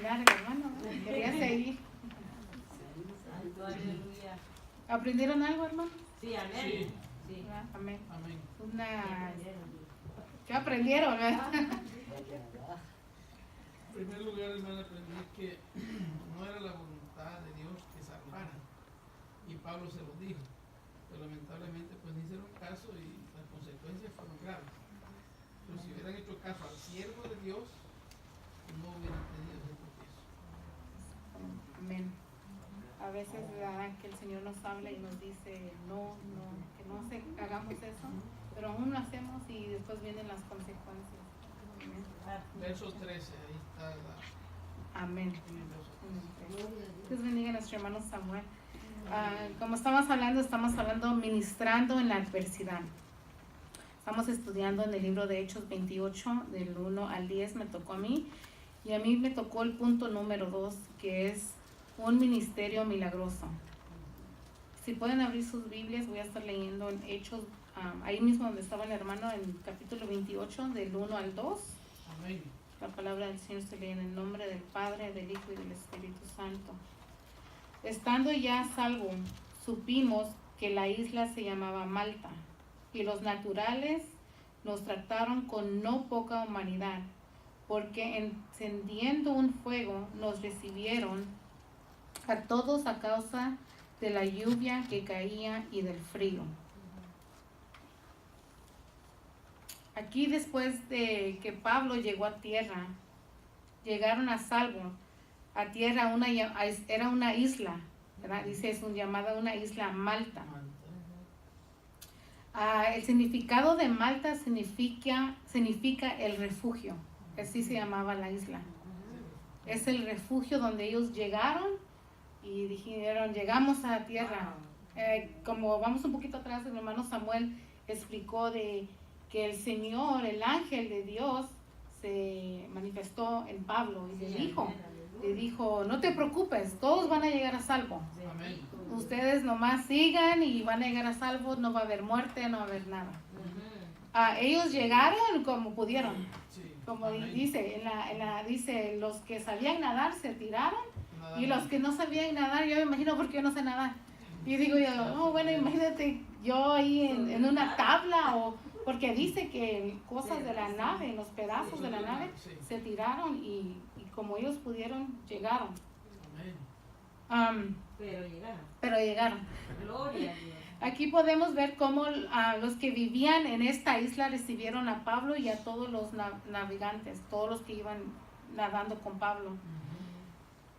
terminar el hermano, ¿no? Quería seguir. ¿Aprendieron algo, hermano? Sí, amén. Sí. Amén. Amén. ¿Qué aprendieron? En primer lugar, hermano, aprendí que no era la voluntad de Dios que salvara. Y Pablo se lo dijo. Pero lamentablemente pues no hicieron caso y las consecuencias fueron graves. Pero si hubieran hecho caso al siervo de Dios, no hubieran tenido ese tropiezo. Amén. A veces que el Señor nos habla y nos dice no, que no hagamos eso, pero aún lo hacemos y después vienen las consecuencias. Amén. Verso 13, ahí está la... Amén. Dios bendiga a nuestro hermano Samuel. Como estamos hablando ministrando en la adversidad. Estamos estudiando en el libro de Hechos 28, del 1 al 10, me tocó a mí. Y a mí me tocó el punto número 2, que es un ministerio milagroso. Si pueden abrir sus Biblias, voy a estar leyendo en Hechos, ahí mismo donde estaba el hermano, en el capítulo 28, del 1 al 2. Amén. La palabra del Señor se lee en el nombre del Padre, del Hijo y del Espíritu Santo. Estando ya a salvo, supimos que la isla se llamaba Malta, y los naturales nos trataron con no poca humanidad, porque encendiendo un fuego nos recibieron a todos a causa de la lluvia que caía y del frío. Aquí, después de que Pablo llegó a tierra, llegaron a salvo a tierra, era una isla, ¿verdad? Dice, es llamada una isla Malta. El significado de Malta significa el refugio, así se llamaba la isla. Es el refugio donde ellos llegaron y dijeron, llegamos a tierra. Como vamos un poquito atrás, el hermano Samuel explicó de que el Señor, el ángel de Dios, se manifestó en Pablo y le dijo, no te preocupes, todos van a llegar a salvo. Amén. Ustedes nomás sigan y van a llegar a salvo, no va a haber muerte, no va a haber nada. Ellos llegaron como pudieron. Como Amén. dice, dice, los que sabían nadar se tiraron y los que no sabían nadar, yo me imagino porque yo no sé nadar. Y digo yo, no, bueno, imagínate yo ahí en una tabla, o porque dice que cosas de la nave, los pedazos de la nave se tiraron y como ellos pudieron, llegaron. Amén. Pero llegaron. Gloria a Dios. Aquí podemos ver cómo los que vivían en esta isla recibieron a Pablo y a todos los navegantes, todos los que iban nadando con Pablo,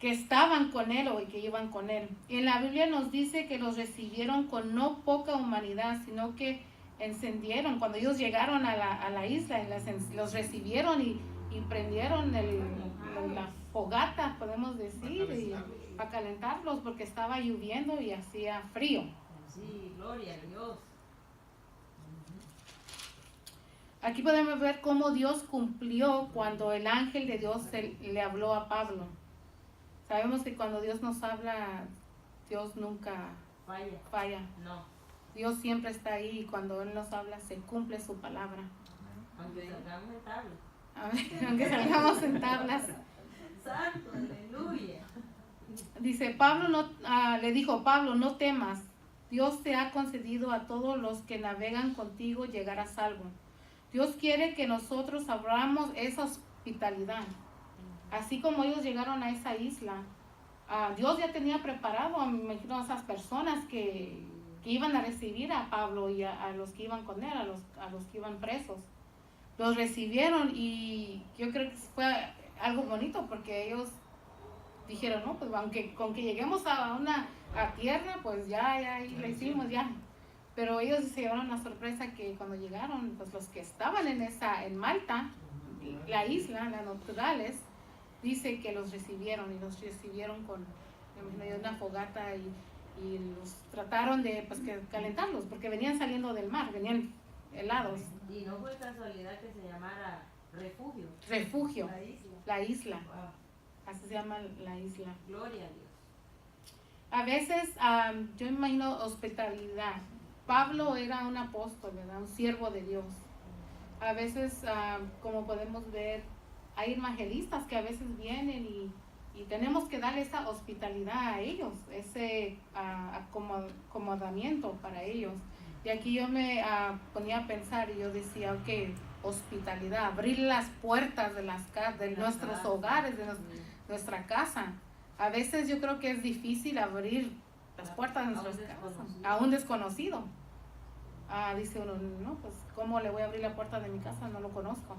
que estaban con él o que iban con él. Y en la Biblia nos dice que los recibieron con no poca humanidad, sino que encendieron, cuando ellos llegaron a la isla, los recibieron y prendieron la fogata, podemos decir, para calentarlos porque estaba lloviendo y hacía frío. Sí, gloria a Dios. Aquí podemos ver cómo Dios cumplió cuando el ángel de Dios le habló a Pablo. Sabemos que cuando Dios nos habla, Dios nunca falla. No. Dios siempre está ahí y cuando Él nos habla se cumple su palabra. Aunque salgamos en tablas. Aunque salgamos en tablas. Santo, aleluya. Dice, le dijo, Pablo, no temas. Dios te ha concedido a todos los que navegan contigo llegar a salvo. Dios quiere que nosotros abramos esa hospitalidad. Así como ellos llegaron a esa isla, Dios ya tenía preparado, me imagino, a esas personas que iban a recibir a Pablo y a los que iban con él, a los que iban presos. Los recibieron y yo creo que fue algo bonito porque ellos dijeron, no, pues aunque con que lleguemos a tierra, pues ya lo hicimos ya. Pero ellos se llevaron la sorpresa que cuando llegaron, pues los que estaban en Malta, la isla, las naturales, dice que los recibieron con una fogata y los trataron de calentarlos porque venían saliendo del mar, venían helados. Y no fue casualidad que se llamara refugio. Refugio, la isla. Wow. Así se llama la isla. Gloria a Dios. A veces, yo imagino hospitalidad. Pablo era un apóstol, ¿verdad? Un siervo de Dios. A veces, como podemos ver, hay evangelistas que a veces vienen y tenemos que darle esa hospitalidad a ellos, ese acomodamiento para ellos. Y aquí yo me ponía a pensar y yo decía, ok, hospitalidad, abrir las puertas de de nuestros hogares, de nuestra casa. A veces yo creo que es difícil abrir las puertas de nuestras casas a un desconocido. Dice uno, no, pues ¿cómo le voy a abrir la puerta de mi casa? No lo conozco.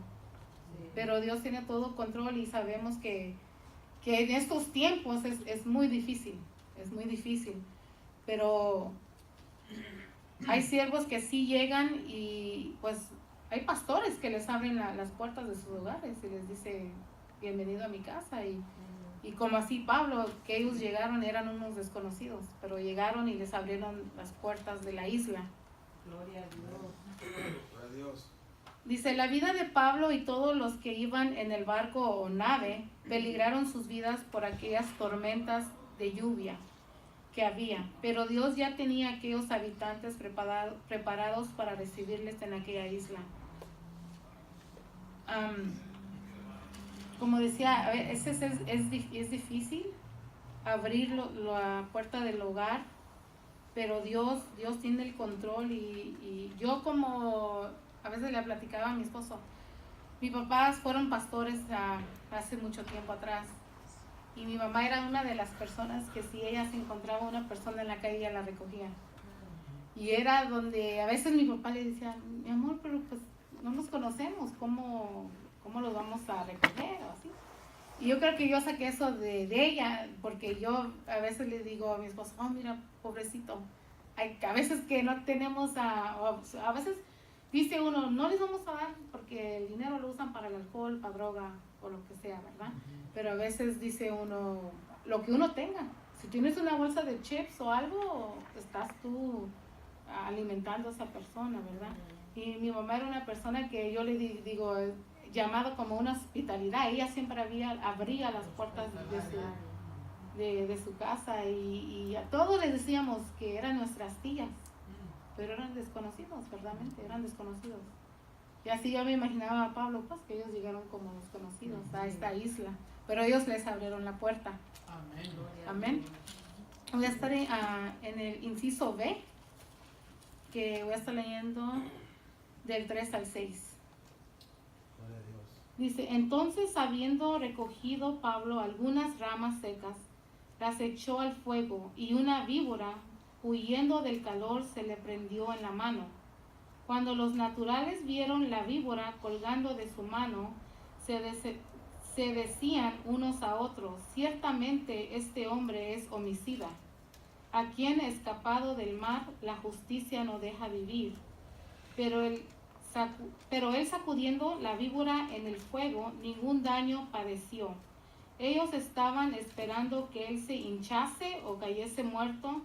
Sí. Pero Dios tiene todo control y sabemos que en estos tiempos es muy difícil, pero hay siervos que sí llegan y pues hay pastores que les abren las puertas de sus hogares y les dice bienvenido a mi casa y como así Pablo, que ellos llegaron, eran unos desconocidos, pero llegaron y les abrieron las puertas de la isla. Gloria a Dios. Gloria a Dios. Dice, la vida de Pablo y todos los que iban en el barco o nave peligraron sus vidas por aquellas tormentas de lluvia que había, pero Dios ya tenía a aquellos habitantes preparados para recibirles en aquella isla. Como decía, a veces es difícil abrir la puerta del hogar, pero Dios tiene el control y yo como a veces le platicaba a mi esposo, mis papás fueron pastores hace mucho tiempo atrás y mi mamá era una de las personas que si ella se encontraba una persona en la calle ella la recogía y era donde a veces mi papá le decía, mi amor, pero pues no nos conocemos, ¿cómo los vamos a recoger o así? Y yo creo que yo saqué eso de ella, porque yo a veces le digo a mi esposo, oh mira, pobrecito, a veces que no tenemos, a veces dice uno, no les vamos a dar porque el dinero lo usan para el alcohol, para droga o lo que sea, ¿verdad? Pero a veces dice uno, lo que uno tenga, si tienes una bolsa de chips o algo, estás tú alimentando a esa persona, ¿verdad? Y mi mamá era una persona que yo le digo, llamado como una hospitalidad, ella siempre abría las puertas de su casa y a todos les decíamos que eran nuestras tías, pero eran desconocidos, verdaderamente, eran desconocidos. Y así yo me imaginaba a Pablo, pues que ellos llegaron como desconocidos a esta isla, pero ellos les abrieron la puerta. Amén. Amén. Voy a estar en el inciso B, que voy a estar leyendo del 3 al 6. Gloria a Dios. Dice, entonces habiendo recogido Pablo algunas ramas secas, las echó al fuego y una víbora, huyendo del calor, se le prendió en la mano. Cuando los naturales vieron la víbora colgando de su mano, se decían unos a otros, ciertamente este hombre es homicida, a quien escapado del mar la justicia no deja vivir. Pero él sacudiendo la víbora en el fuego, ningún daño padeció. Ellos estaban esperando que él se hinchase o cayese muerto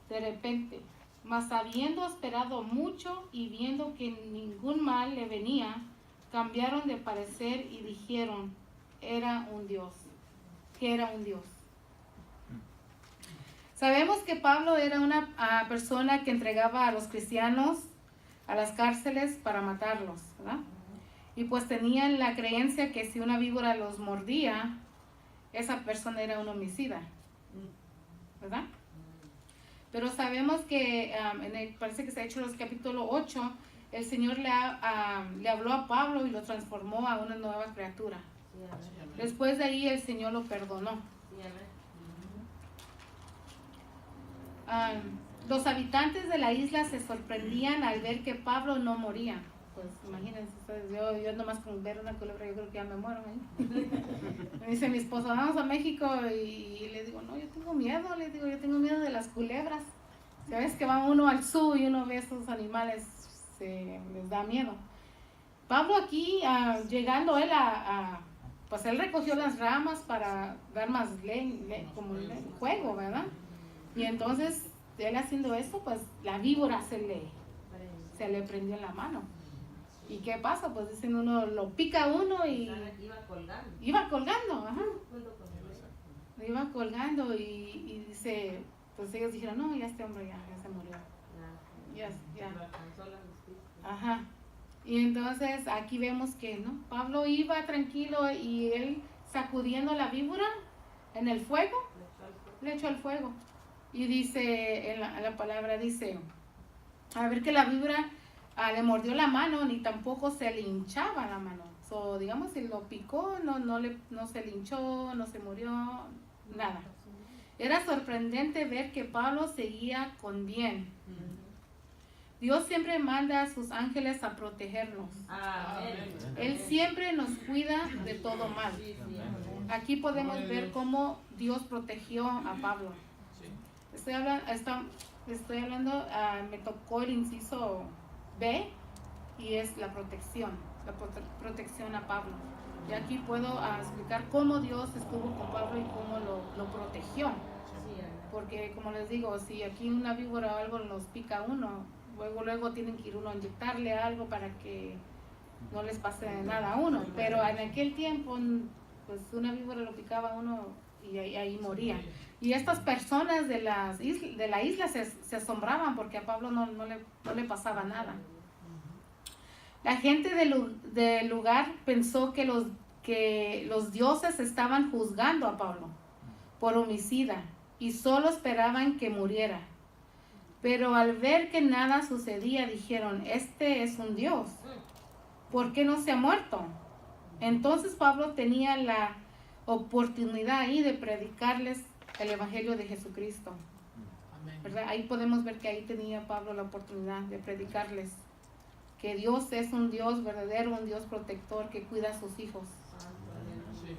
de repente. Mas habiendo esperado mucho y viendo que ningún mal le venía, cambiaron de parecer y dijeron, era un Dios. Sabemos que Pablo era una persona que entregaba a los cristianos a las cárceles para matarlos, ¿verdad? Y pues tenían la creencia que si una víbora los mordía, esa persona era un homicida, ¿verdad? Pero sabemos que parece que se ha hecho en el capítulo 8, el Señor le habló a Pablo y lo transformó a una nueva criatura. Sí, amén. Después de ahí el Señor lo perdonó. Sí, amén. Los habitantes de la isla se sorprendían al ver que Pablo no moría. Pues imagínense ustedes, yo nomás con ver una culebra yo creo que ya me muero ahí. Me dice mi esposo, vamos a México y le digo, no, yo tengo miedo de las culebras. Sabes que va uno al sur y uno ve esos animales, les da miedo. Pablo aquí, llegando él pues él recogió las ramas para dar más como fuego, ¿verdad? Y entonces él haciendo eso, pues la víbora se le prendió en la mano. ¿Y qué pasa? Pues dicen uno, lo pica uno y Iba colgando. ajá. Junto con él. Lo iba colgando y dice, pues ellos dijeron, no, ya este hombre ya se murió. Ya. Lo alcanzó la justicia. Ajá. Y entonces aquí vemos que, ¿no? Pablo iba tranquilo y él sacudiendo la víbora, en el fuego, Le echó al fuego. le echó al fuego. Y dice, en la palabra dice, a ver que la víbora le mordió la mano, ni tampoco se le hinchaba la mano. So, digamos, si lo picó, no se le hinchó, no se murió, nada. Era sorprendente ver que Pablo seguía con bien. Dios siempre manda a sus ángeles a protegernos. Amén. Él siempre nos cuida de todo mal. Sí, sí, amén. Aquí podemos ver cómo Dios protegió a Pablo. Sí. Estoy hablando, me tocó el inciso B y es la protección a Pablo. Y aquí puedo explicar cómo Dios estuvo con Pablo y cómo lo protegió. Sí, amén. Porque como les digo, si aquí una víbora o algo nos pica a uno, luego tienen que ir uno a inyectarle algo para que no les pase nada a uno. Pero en aquel tiempo, pues una víbora lo picaba a uno y ahí moría. Y estas personas de la isla se asombraban porque a Pablo no le pasaba nada. La gente del lugar pensó que los dioses estaban juzgando a Pablo por homicida y solo esperaban que muriera. Pero al ver que nada sucedía, dijeron, este es un dios. ¿Por qué no se ha muerto? Entonces Pablo tenía la oportunidad ahí de predicarles el evangelio de Jesucristo. Amén. ¿Verdad? Ahí podemos ver que ahí tenía Pablo la oportunidad de predicarles que Dios es un Dios verdadero, un Dios protector que cuida a sus hijos. Sí.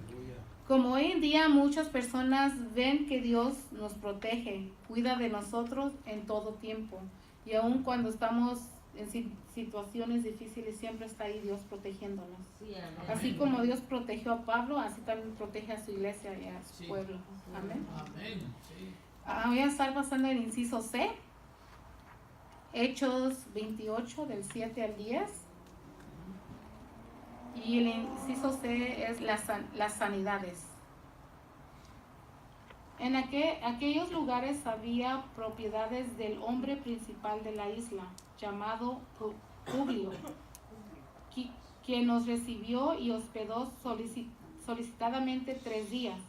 Aleluya. Como hoy en día muchas personas ven que Dios nos protege, cuida de nosotros en todo tiempo. Y aun cuando estamos en situaciones difíciles, siempre está ahí Dios protegiéndonos. Sí, amén. Así como Dios protegió a Pablo, así también protege a su iglesia y a su Sí. pueblo. Amén. Amén. Sí. Voy a estar pasando el inciso C. Hechos 28, del 7 al 10. Y el inciso C es las sanidades. En aquellos lugares había propiedades del hombre principal de la isla, llamado Publio, quien nos recibió y hospedó solicitadamente 3 días.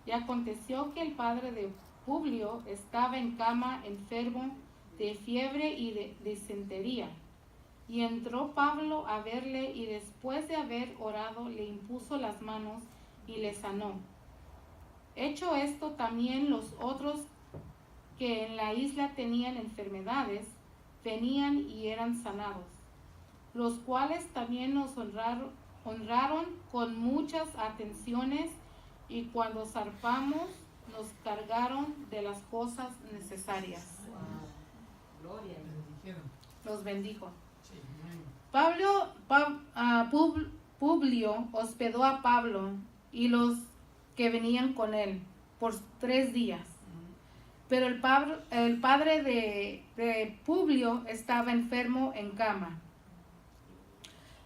Y aconteció que el padre de Publio estaba en cama enfermo de fiebre y de disentería. Y entró Pablo a verle y después de haber orado le impuso las manos y le sanó. Hecho esto, también los otros que en la isla tenían enfermedades venían y eran sanados, los cuales también nos honraron con muchas atenciones, y cuando zarpamos nos cargaron de las cosas necesarias. Wow. Gloria a Dios. Les dijeron. Los bendijo. Sí. Amén. Publio hospedó a Pablo y los que venían con él por 3 días. Pero el padre de Publio estaba enfermo en cama.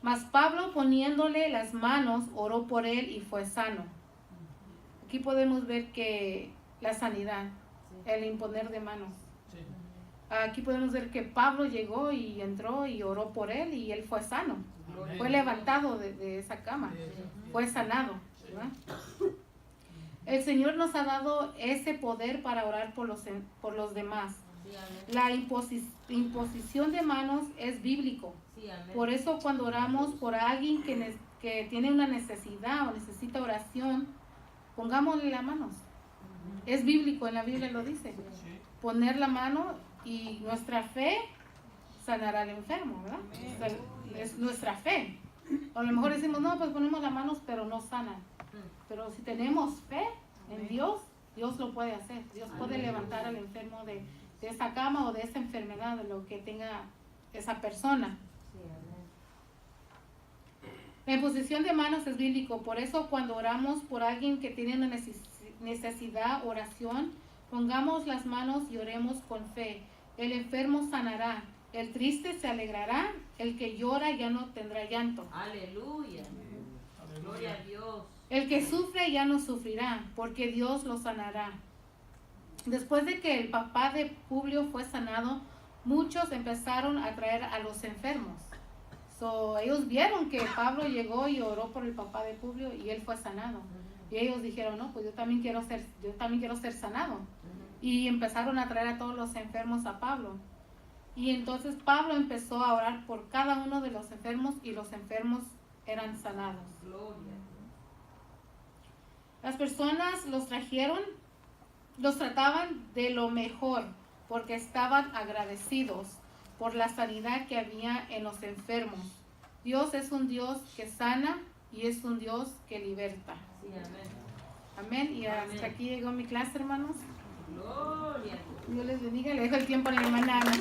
Mas Pablo, poniéndole las manos, oró por él y fue sano. Aquí podemos ver que la sanidad, el imponer de manos. Sí. Aquí podemos ver que Pablo llegó y entró y oró por él y él fue sano. Amén. Fue levantado de esa cama. Fue sanado. ¿Verdad? El Señor nos ha dado ese poder para orar por los demás. Sí, amén. La imposición de manos es bíblico. Sí, amén. Por eso cuando oramos por alguien que tiene una necesidad o necesita oración, pongámosle las manos. Es bíblico, en la Biblia lo dice. Sí. Poner la mano y nuestra fe sanará al enfermo, ¿verdad? O sea, es nuestra fe. A lo mejor decimos, no, pues ponemos las manos, pero no sanan. Pero si tenemos fe en Dios, Dios lo puede hacer. Dios puede levantar al enfermo de esa cama o de esa enfermedad, de lo que tenga esa persona. Sí, amén. La imposición de manos es bíblico. Por eso cuando oramos por alguien que tiene una necesidad, oración, pongamos las manos y oremos con fe. El enfermo sanará, el triste se alegrará, el que llora ya no tendrá llanto. Aleluya. Gloria a Dios. El que sufre ya no sufrirá, porque Dios lo sanará. Después de que el papá de Publio fue sanado, muchos empezaron a traer a los enfermos. Ellos vieron que Pablo llegó y oró por el papá de Publio y él fue sanado. Y ellos dijeron, no, pues yo también quiero ser sanado. Y empezaron a traer a todos los enfermos a Pablo. Y entonces Pablo empezó a orar por cada uno de los enfermos y los enfermos eran sanados. Gloria. Las personas los trataban de lo mejor porque estaban agradecidos por la sanidad que había en los enfermos. Dios es un Dios que sana y es un Dios que liberta. Sí, amén. Amén. Y hasta Amén. aquí llegó mi clase, hermanos. Gloria. Dios les bendiga. Le dejo el tiempo a la hermana Ana.